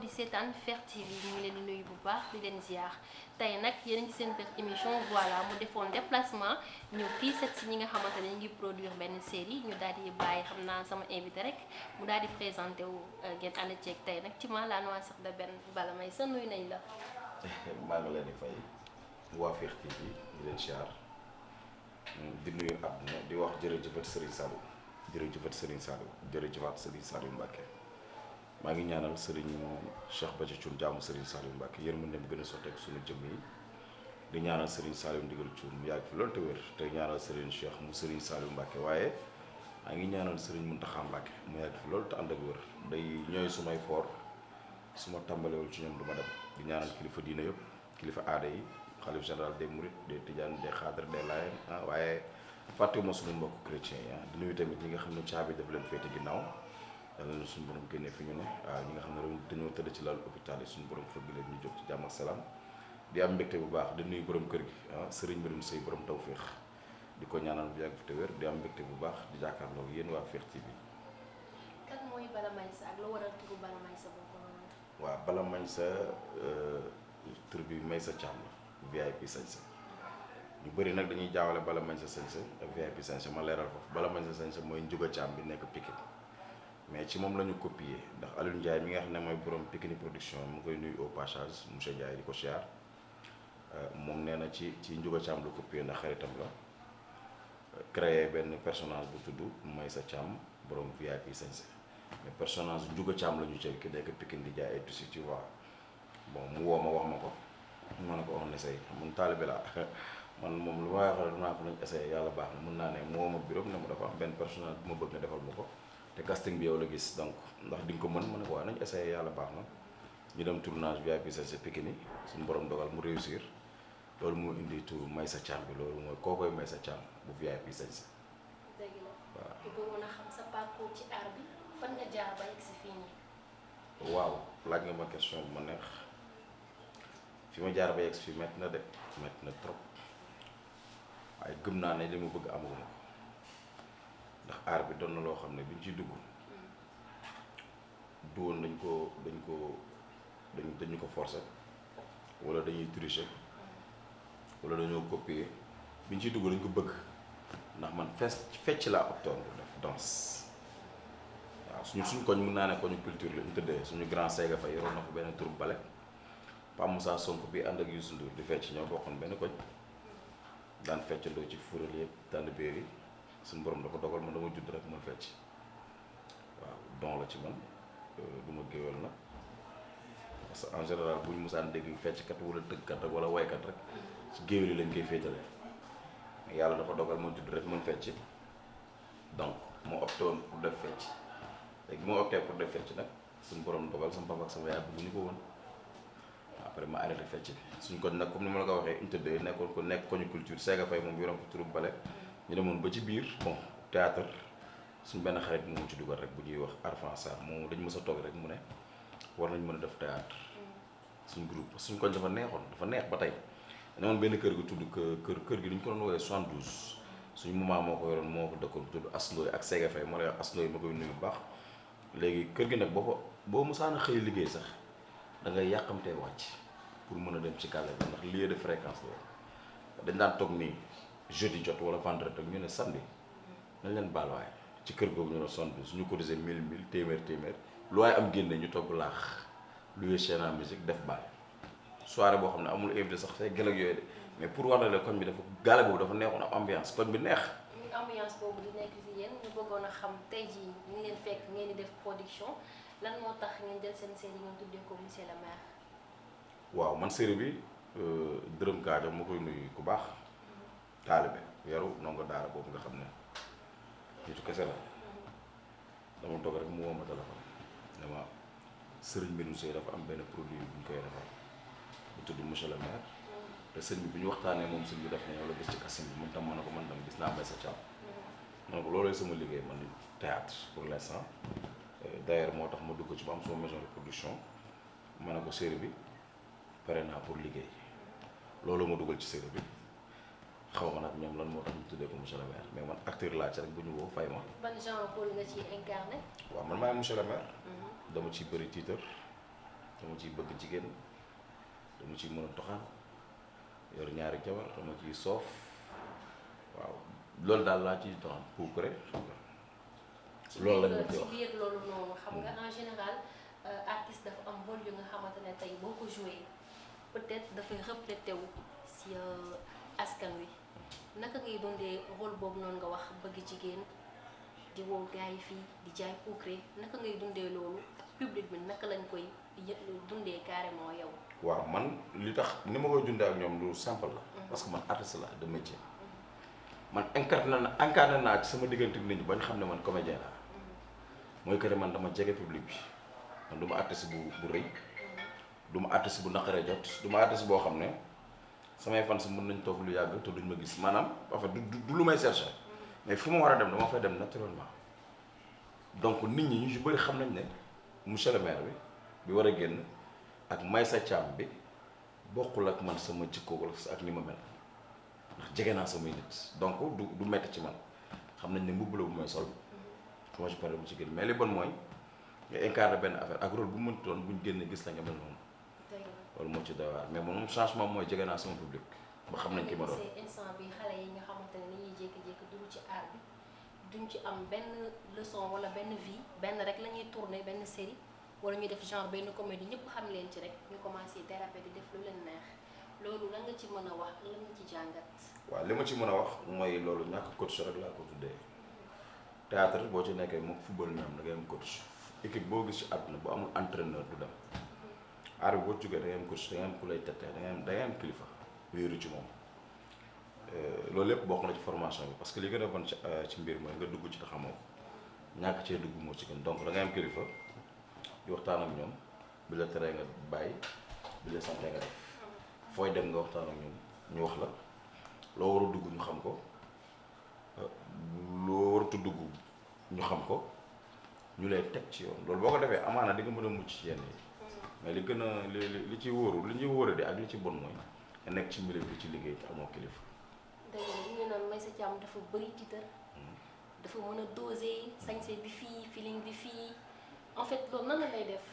di seetaan Fekh TV ñu ngi leen di nuyu bu baax di leen ziar tey nag yéen ci seen biir émission voilà mu defoon déplacement ñëw fii set si ñi nga xamante ne ñu ngi produire benn série ñu daal di bàyyi xam naa sama invité rek mu daal di présenté wu ngeen ànd ceeg tey nag ci ma la Noisette de Ben Balla Meissa nuyu nañ la. maa ngi leen di fay waa Fekh TV di leen ziar di nuyu àdduna di wax jërëjëfat Serigne Saliou jërëjëfat Serigne Saliou jërëjëfaat Serigne Saliou Mbacké maa ngi ñaanal Serigne Cheikh Béthio Thioune jaamu Serigne Saliou Mbacké yërmandeem gën a sotteeku suñu jëmm yi di ñaanal Serigne Saliou Ndigal Thioune mu yàgg fi loolu te wér te ñaanal Serigne Cheikh mu Serigne Saliou Mbacké waaye maa ngi ñaanal Serigne Mountakha Mbacké mu yàgg fi loolu te ànd ak wér day ñooy sumay foor su ma tàmbalewul ci ñoom du ma dem di ñaanal kilifa diina yëpp kilifa aada yi xalif général des Mourides des Tidianes des Khadres des Layènes waaye fàttewuma suñu mbokku chrétien yi di nuyu tamit ñi nga xam ne caabi daf leen féete ginnaaw yàlla na suñu borom génnee fi ñu ne ñi nga xam ne dañoo tëdd ci lal hôpital yi suñu borom fëgg leen ñu jóg ci jàmm ak salaam di am mbégte bu baax di nuyu borom kër gi Serigne Mbirum Sey borom tawféex di ko ñaanal bu yàgg fi te wér di am mbégte bu baax di jàkkaarloo yéen waa Fekh TV. kan mooy Balla Meissa ak lu waral turu Balla Meissa boobu noonu. waaw Balla Meissa tur bi Meissa Thiam la VIP sañse ñu bëri nag dañuy jaawale Balla Meissa sañse ak VIP sañse ma leeral foofu Balla Meissa sañse mooy Ndiouga Thiam bi nekk Pikine mais ci moom la ñu copier ndax Aliou Ndiaye mi nga xam ne mooy borom Pikini production mu koy nuyu au passage monsieur Ndiaye di ko siyaar moom nee na ci Ndiouga Thiam la copier ndax xaritam la créé benn personnage bu tudd Meissa Thiam borom VIP sañse mais personnage Ndiouga Thiam la ñu jël ki nekk Pikine di jaay ay tissus tu vois bon mu woo ma wax ma ko ma ne ko on essaye mun taalibe laa man moom lu ma waxee dinaa ko nañ essayé yàlla baax na mun naa ne mu woo ma bureau ne ma dafa am benn personnage bu ma bëgg nga defal ma ko te casting bi yow la gis donc ndax di nga ko mën ma ne ko waaye nañ essayé yàlla baax na ñu dem tournage VIP sañse Pikine suñu borom dogal mu réussir loolu moo indi turu Meissa Thiam bi loolu mooy koo koy Meissa Thiam bu VIP sañse. dëgg la waaw ñu bëggoon a xam sa parcours ci art bi fan nga jaar ba yegg si fii nii. waaw laaj nga ma question bu ma neex fi ma jaar ba yegg si fii métti na de métti na trop waaye gëm naa ne li ma bëgg amaguma ko ndax art bi doon na loo xam ne biñ ciy dugg du woon dañu ko forcer wala dañuy tricher wala dañoo copier biñ ciy dugg dañ ko bëgg ndax man fecc laa optoon def danse waaw suñ koñ mën naa ne koñu culture la ñu tëddee suñu grand Sega Faye yoroon na ko benn tur bale Pape Moussa Sonko bi ànd ak Youssou Ndour di fecc ñoo bokkoon benn koñ daan feccandoo ci fural yëpp tànn béer yi suñu borom dafa dogal man dama judd rek mën fecc waaw don la ci man du ma géwél nag parce que en général bu ñu musaan dégg fecckat wala tëggkat wala waykat rek ci géwél yi lañ koy féetale mais yàlla dafa dogal ma judd rek mën fecc donc moo opté woon pour def fecc léegi moo opté pour def fecc nag suñu borom dogal sama papa ak sama yaay bu ñu ko woon après ma arrêté fecc bi suñ ko nag comme ni ma la ko waxee unité 2 nekkoon ko nekk koñu culture Sega Faye moom yoroon ko turu bale ñu demoon ba ci biir bon théâtre suñ benn xarit moomu ci dugal rek bu ñuy wax Arfan Sarr moom dañu mës a toog rek mu ne war nañ mën a def théâtre suñ groupe suñ koñ dafa neexoon dafa neex ba tey demoon benn kër gi tudd kër gi dañu ko doon woowee 72 suñu maman moo ko yoroon moo ko dëkkoon tudd Asndoy ak Sega Faye moo lay wax Asndoy ma koy nuyu bu baax léegi kër gi nag boo musaana xëy liggéey sax da ngay yàqamtee wàcc pour mën a dem ci kàlla bi ndax lieu de fréquence la dañ daan toog nii jeudi jot wala vendredi ak ñu ne samedi nañ leen baal waaye ci kër googu ñu ne 72 ñu cotisé 1000 téeméer lu waaye am génne ñu togg laax loué chaîne à musique def baal soirée boo xam ne amul invité sax say gëlëg yooyu de mais pour war na le koñ bi dafa gaale boobu dafa neexoon am ambiance koñ bi neex. ambiance boobu di nekk ci yéen ñu bëggoon a xam tey jii ñu leen fekk ngeen di def production lan moo tax ngeen jël seen série ngeen tuddee ko monsieur le maire. waaw man série bi dërëm kaajo moo koy nuyu ku baax taalibe yaru ndongo daara boobu nga xam ne nitu kese la dama toog rek mu woo ma téléphone ne ma Serigne Mbirum Sey dafa am benn produit bu ñu koy defar bu tudd monsieur le maire te sëñ bi bu ñu waxtaanee moom sëñ bi def ne yow la gis ci casting bi man tam ma ne ko man tam gis naa Meissa Thiam ma ne ko loolooy sama liggéey man théâtre pour l'instant d'ailleurs moo tax ma dugg ci ba am sama maison de production ma ne ko série bi pare naa pour liggéey loolu ma dugal ci série bi xaw ma nag ñoom lan moo tax ñu tuddee ko monsieur le maire mais man acteur laa ci rek bu ñu woo fay ma. ban genre rôle nga ciy incarné. waaw man maay monsieur le maire. dama ciy bëri titre dama ciy bëgg jigéen dama ciy mën a toxaan yor ñaari jabar dama ciy soof waaw loolu daal laa ciy doxaan pour rek xam nga loolu lañ ma ci ci wax. biir loolu noonu xam nga en général artiste dafa am rôle yu nga xamante ne tey boo ko joué peut-être dafay reflété wu si askan wi naka ngay dundee rôle boobu noonu nga wax bëgg jigéen di woo gars yi fii di jaay progrès naka ngay dundee loolu ak public bi naka lañ koy dundee carrément yow. waaw man li tax ni ma koy dundee ak ñoom lu simple la. parce que man artiste la de métier. man incarné naa ci sama diggante nit ñi ba ñu xam ne man comédien la mooy que man dama jege public bi man du ma artiste bu rëy du ma artiste bu naqaree jot du ma artiste boo xam ne samay fans mën nañ toog lu yàgg te duñ ma gis maanaam en fait du lu may chercher mais fu ma war a dem dama fay dem naturellement donc nit ñi ñu ci bëri xam nañ ne monsieur le maire bi war a génn ak Maysa Thiam bi bokkul ak man sama jikko ak ni ma mel ndax jege naa samay nit donc du metti ci man xam nañ ne mbubb la bu may sol moi je parle bu ci génn mais li bon mooy nga incarné benn affaire ak rôle bu mu mënti doon buñ génne gis la nga mel noonu loolu moo ci doy waar mais moom changement mooy jege naa sama public ba xam nañ ki ma doon. instant bi xale yi nga xamante ne dañuy jékki-jékki dugg ci art bi duñ ci am benn leçon wala benn vie benn rek la ñuy tourné benn série wala ñu def genre benn comédie ñëpp xam leen ci rek ñu commencé thérapie di def lu leen neex loolu la nga ci mën a wax lan nga ci jàngat. waaw li ma ci mën a wax mooy loolu ñàkk coach rek laa ko tuddee théâtre boo ci nekkee moom football ñoom da ngay am coach équipe boo gis ci àdduna bu amul entraîneur du dem aar bi boo jógee da ngay am coach da ngay am ku lay tette da ngay am kilifa wéeru ci moom loolu lépp bokk na ci formation bi parce que li gën a bon ci mbir mooy nga dugg ci te xamoo ñàkk cee dugg moo ci gën donc da ngay am kilifa di waxtaan ak ñoom bi la teree nga bàyyi bi la santee nga def fooy dem nga waxtaan ak ñoom ñu wax la loo war a dugg ñu xam ko loo waratu dugg ñu xam ko ñu lay teg ci yoon loolu boo ko defee amaana di nga mën a mucc ci yenn yi mais li gën a li ci wóoru li ñuy wóore di ak li ci bon mooy nga nekk ci milieu bi ci liggéey te amoo kilifa. dëgg la li ñu naan Maysa Thiam dafa bëri tiitër dafa mën a doser sañse bi fii feeling bi fii en fait loolu nan la lay def.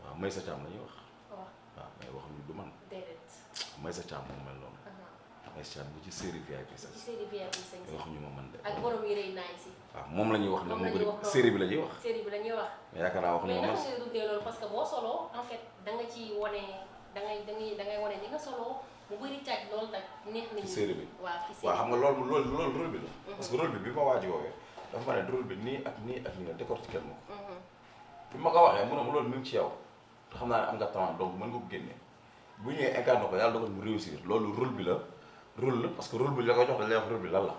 waaw Maysa Thiam la ñuy wax. waaw mais waxuñu du man. déedéet. Maysa Thiam moom mel noonu. Maysa Thiam bu ci série VIP sax. ci série VIP sañ waxuñu ma man de. ak borom yi rëy naay si. waaw moom la ñuy wax ne moom moo la ñuy bëri wax série bi la ñuy wax. série bi la ñuy wax. mais yaakaar naa waxuñu ma man. mais naka nga dundee loolu parce que boo soloo en fait da nga ci wane da ngay wane ni nga soloo mu bëri caaj loolu tak neex nañu. série bi waaw ci série waaw xam nga loolu rôle bi la. parce que rôle bi ma waaj woowee dafa ma ne rôle bi nii ak nii ak nii la décortiquer ma ko. bi ma ko waxee mu ne ma loolu mi ngi ci yow te xam naa ne am nga talent donc mën nga ko génnee bu ñëwee incarné ko yàlla dogal mu réussir loolu rôle bi la rôle la parce que rôle bi la ko jox dañ lay wax rôle bi lan la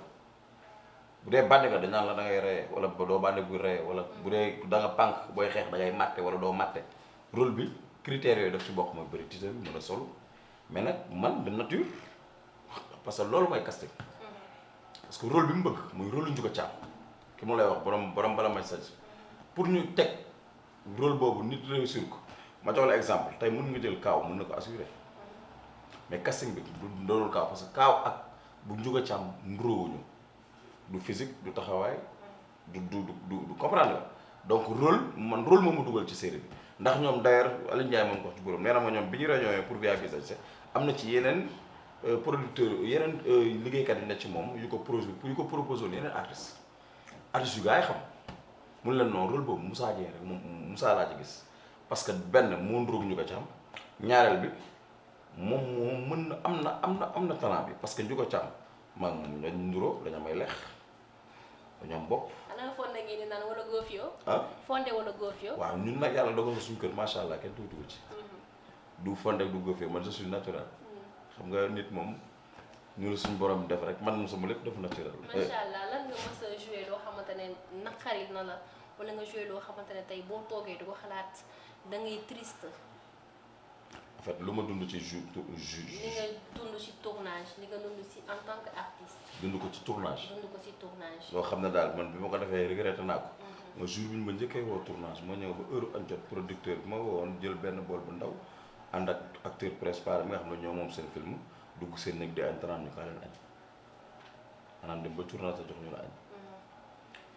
bu dee bànde nga dañ naan la da ngay reye wala doo bànde buy reye wala bu dee da nga pànk booy xeex da ngay màtte wala doo màtte rôle bi critères yooyu daf ci bokk mooy bëri titre bi mën a solo mais nag man de nature parce que loolu mooy casting parce que rôle bi mu bëgg muy rôle lu Ndiouga Thiam ki mu lay wax borom bala may saj pour ñu teg rôle boobu nit réussir ko ma jox la exemple tey mën nga jël kaaw mën na ko assurer mais casting bi du doonul kaaw parce que kaaw ak bu Ndiouga Thiam nduroowuñu du physique du taxawaay du comprendre nga donc rôle moom mu dugal ci série bi ndax ñoom d'ailleurs Aliou Ndiaye moom ko wax ci borom nee na ma ñoom bi ñu réunion pour VIP sañ am na ci yeneen producteur yeneen liggéeykat yi ne ci moom yu ko proposé woon yeneen artistes yu gars yi xam mun leen non rôle boobu Moussa Dieng rek moom Moussa laa ci gis parce que benn moo nduróog Ndiouga Thiam ñaareel bi moom mën na am na talent bi parce que Ndiouga Thiam maa ngi moom dañ nduróo dañu may lex dañu am bopp. xanaa fonde ngeen di naan wala góofio. ah fonde wala góofio. waaw ñun nag yàlla dogal na suñu kër macha allah kenn tuutiwu ci. du fonde du góofio man je suis naturel. xam nga nit moom ñu la suñu borom def rek man moom sama lépp dafa naturel. macha allah lan nga mës a joué loo xamante ne naqari na la wala nga joué loo xamante ne tey boo toogee di ko xalaat da ngay triste. en fait lu ma dund ci li nga dund ci tournage li nga dund ci en tant que artiste. dund ko ci tournage. loo xam ne daal man bi ma ko defee regretté naa ko. nga jour bi ñu ma njëkkee woo tournage ma ñëw ba heure añ jot producteur bi ma woowoon jël benn bool bu ndaw ànd ak acteur principal bi nga xam ne ñoo moom seen film dugg seen néeg di añ tanaan ñu kaa leen añ maanaam dem ba tournage jox ñu la añ.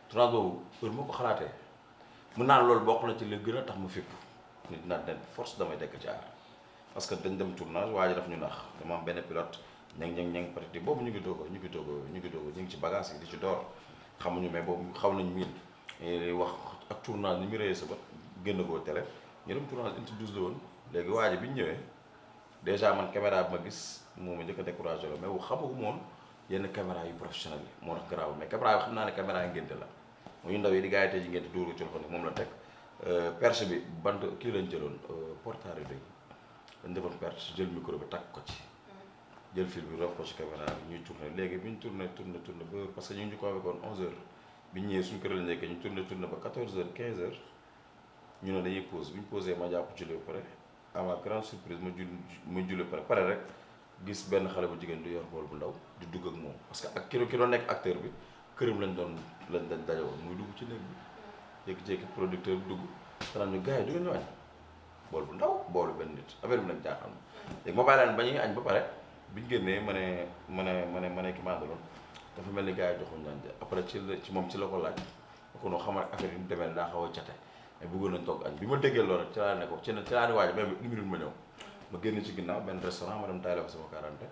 tournage boobu heure moo ko xalaatee mën naa loolu bokk na ci li gën a tax ma fépp nit naa ne force damay dekk ci aar parce que dañ dem tournage waaye daf ñu nax dama am benn pilote ñang peut-être boobu ñu ngi ci bagage yi di ci door xamuñu mais boobu xaw nañ miin wax ak tournage ni mu réyee sa bët génn koo télé ñu dem tournage unité 12 la woon léegi waaye bi ñu ñëwee déjà man caméra bi ma gis moo ma njëkk a découragé la mais wu xamagu moon yenn caméra yu professionnel yi moo tax garaaw mais caméra bi xam naa ne caméra yi ngénte la muy ndaw yi di gars yi tey ji ngénte dóoru ci loxo ne moom la teg perche bi bant kii lañ jëloon portable yi dañ defoon perche jël micro bi takk ko ci jël fil bi rof ko ci caméra bi ñuy tourné léegi bi ñu tourné ba parce que ñu ngi ñu convoqué woon 11h bi ñu ñëwee suñu kër la nekkee ñu tourné ba 14h 15h ñu ne dañuy pause bi ñu posé ma jàpp julli ba pare à ma grande surprise ma julli pare rek gis benn xale bu jigéen du yor bool bu ndaw di dugg ak moom parce que ak ki doon nekk acteur bi këram lañ daje woon muy dugg ci néeg bi jékki-jékki producteur bi dugg danaan ñu gars yi du ngeen ñu añ bool bu ndaw boolu benn nit affaire bi nag jaaxal ma léegi ma bàyyi leen ba ñuy añ ba pare biñu génnee ma ne ki mandaloon dafa mel ni gars yi joxuñ nañ après ci moom ci la ko laaj ma ko noo xamal affaire yi mu demee daa xaw a cate mais bëggoon nañ togg añ bi ma déggee loolu rek ci laa ne ko ci laa ni waaj même une minute ma ñëw ma génn ci ginnaaw benn restaurant ma dem taay la fa sama 40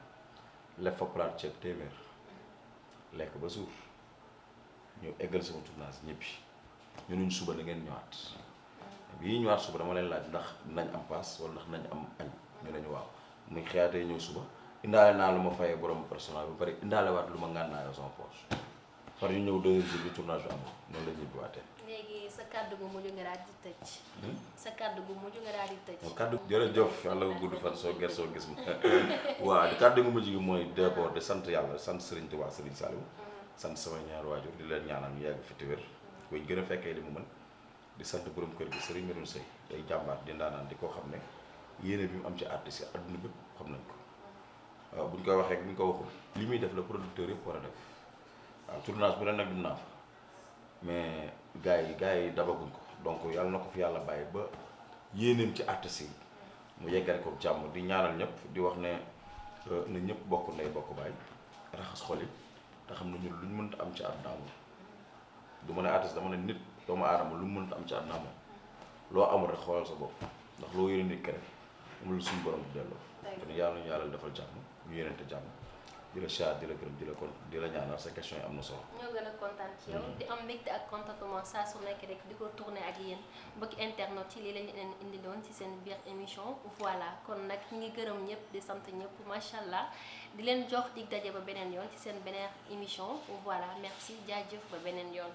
lef fa plat ceeb téeméer lekk ba suur ñëw eggal sama tournage ñëppi ñu nuñ suba da ngeen ñëwaat bii ñëwaat suba dama leen laaj ndax nañ am paas wala ndax nañ am añ ñu ne ñu waaw muy xëyaatee ñëw suba indaale naa lu ma fayee borom personnel ba pare indaale waat lu ma ngànnaayoo sama poche far ñu ñëw 2 jours bi tournage bi am noonu la ñuy waatee. léegi sa kàddu gu mujj nga daal di tëj. sa kàddu gu mujj nga daal di tëj. kàddu jërëjëf yàlla nga gudd fan soo gëstoo gis ma waaw kàddu gu mujj gi mooy d'abord de sant yàlla sant Serigne Touba Serigne Saliou sant sama ñaar waajur di leen ñaanal ñu yàgg fi te wér koy gën a fekkee li mu mën di sant borom kër gi Serigne Medoune Seye day jàmbaar di ndaanaan di koo xam ne yéene bi mu am ci artiste yi adduna bépp xam nañ ko waaw buñ koy waxee buñ ko waxul li muy def la producteur yëpp war a def waaw tournage bu ne nag dum naa fa mais gars yi dabaguñ ko donc yàlla na ko fi yàlla bàyyi ba yéeneem ci artiste yi mu yeggale ko jàmm di ñaanal ñëpp di wax ne na ñëpp bokk ndey bokk baay raxas xol yi te xam ne ñun luñ mënta am ci àdduna amul du ma ne artiste dama ne nit doomu aadama lu mu mënta am ci àdduna amul loo amul rek xoolal sa bopp ndax loo yéene nit ki rek amul suñu borom di delloo kon yàlla ñu yàlla defal jàmm ñu yéenante jàmm di la siyaar di la gërëm di la ñaanal sa question yi am na solo. ñoo gën a kontaan ci yow di am mbégte ak contentement saa su nekk rek di ko tourner ak yéen mbokki internet yi lii lañu leen indi doon ci seen biir émission voilà kon nag ñi ngi gërëm ñëpp di sant ñëpp macha allah di leen jox dig daje ba beneen yoon ci seen beneen émission voilà merci jaajëf ba beneen yoon.